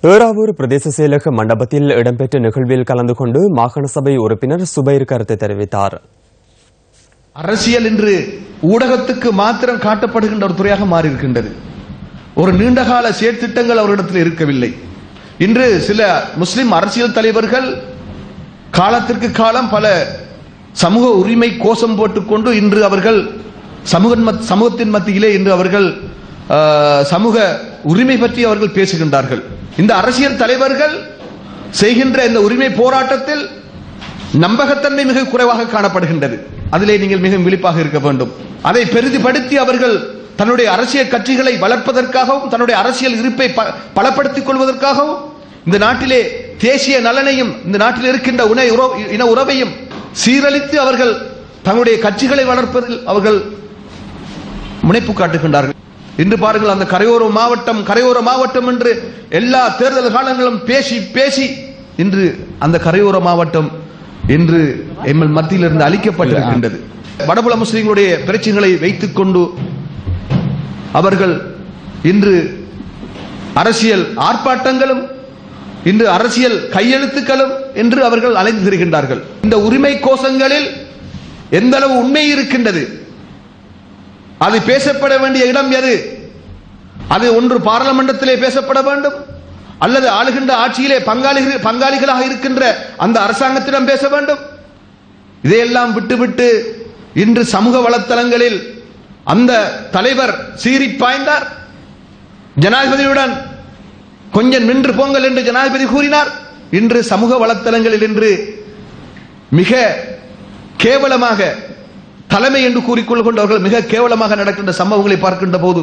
ஏறாவூர் பிரதேச செயலக மண்டபத்தில் இடம்பெற்ற நிகழ்வில் கலந்து கொண்டு மாகாண சபை உறுப்பினர் சுபைர் கருத்து தெரிவித்தார். அரசியல் இன்று ஊடகத்துக்கு மாத்திரம் காட்டப்படுகின்ற ஒரு துறையாக மாறியிருக்கின்றது. ஒரு நீண்டகால செயற்திட்டங்கள் அவரிடத்தில் இருக்கவில்லை. இன்று சில முஸ்லிம் அரசியல் தலைவர்கள் காலத்திற்கு காலம் பல சமூக உரிமை கோஷம் போட்டுக்கொண்டு இன்று அவர்கள் சமூகத்தின் மத்தியிலே இன்று அவர்கள் சமூக உரிமை பற்றி அவர்கள் பேசுகின்றார்கள். இந்த அரசியல் தலைவர்கள் செய்கின்ற இந்த உரிமை போராட்டத்தில் நம்பகத்தன்மை மிக குறைவாக காணப்படுகின்றது. அதிலே நீங்கள் மிக விழிப்பாக இருக்க வேண்டும். அதை பெரிதுபடுத்தி அவர்கள் தன்னுடைய அரசியல் கட்சிகளை வளர்ப்பதற்காகவும் தன்னுடைய அரசியல் இருப்பை பலப்படுத்திக் கொள்வதற்காகவும் இந்த நாட்டிலே தேசிய நலனையும் இந்த நாட்டில் இருக்கின்ற இன உறவையும் சீரழித்து அவர்கள் தங்களுடைய கட்சிகளை வளர்ப்பதில் அவர்கள் முனைப்பு காட்டுகின்றார்கள். இன்று பாருங்கள், அந்த கரையோர மாவட்டம் என்று எல்லா தேர்தல் காலங்களும் பேசி பேசி இன்று அந்த கரையோர மாவட்டம் இன்று எங்கள் மத்தியிலிருந்து அளிக்கப்பட்டிருக்கின்றது. வடபுல முஸ்லிம்களுடைய பிரச்சனைகளை வைத்துக் கொண்டு அவர்கள் இன்று அரசியல் ஆர்ப்பாட்டங்களும் இன்று அரசியல் கையெழுத்துக்களும் என்று அவர்கள் அலைந்து திரிகின்றார்கள். இந்த உரிமை கோஷங்களில் எந்த அளவு உண்மை இருக்கின்றது, அது பேசப்பட வேண்டிய இடம் எது? அது ஒன்று பாராளுமன்றத்திலே பேசப்பட வேண்டும், அல்லது ஆளுகின்ற ஆட்சியிலே பங்காளிகளாக இருக்கின்ற அந்த அரசாங்கத்திடம் பேச வேண்டும். இதையெல்லாம் விட்டுவிட்டு இன்று சமூக வலைத்தளங்களில் அந்த தலைவர் சீறி பாய்ந்தார். ஜனாதிபதியுடன் கொஞ்சம் நின்று போங்கள் என்று ஜனாதிபதி கூறினார். இன்று சமூக வலைத்தளங்களில் இன்று மிக கேவலமாக தலைமை என்று கூறிக்கொள்கின்றவர்கள் மிக கேவலமாக நடக்கின்ற சம்பவங்களை பார்க்கின்ற போது